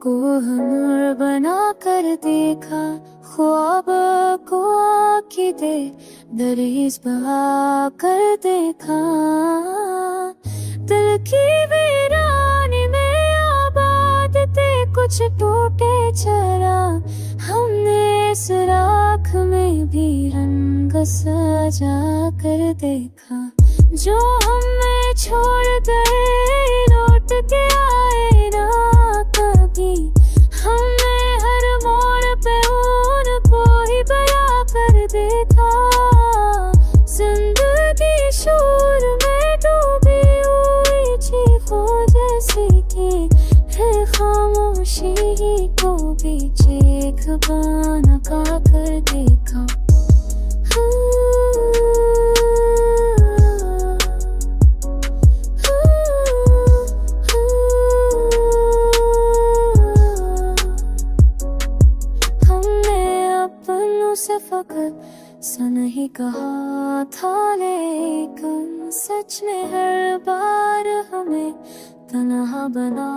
को हुनर बना कर देखा, ख्वाब को आँखी दे दरीज बहा कर देखा। दिल की वीरानी में आबाद थे कुछ टूटे चरा, हमने इस राख में भी रंग सजा कर देखा। जो हमें छोड़ गए लौट के आए ना कभी, हमने हर मोड़ पे उनको ही बया कर देखा। जिंदगी शोर में डूबी हुई चीखों जैसी थी, फिर खामोशी को भी चीख बना कर देखा। से फकत सा नहीं कहा था, लेकिन सच ने हर बार हमें तन्हा बना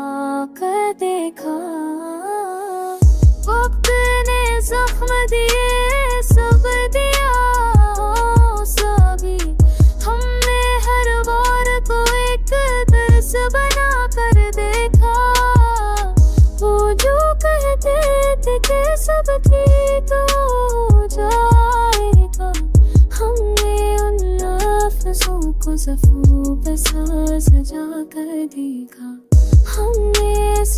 कर देखा। वक्त ने जख्म दिए सब दिया सभी, हमने हर बार को एक दर्स बना कर देखा। वो जो कहते थे कि सब ठीक हो जाएगा, हमने उन लफ्ज़ों को ज़फ़ों पे सजा कर देखा। हमने इस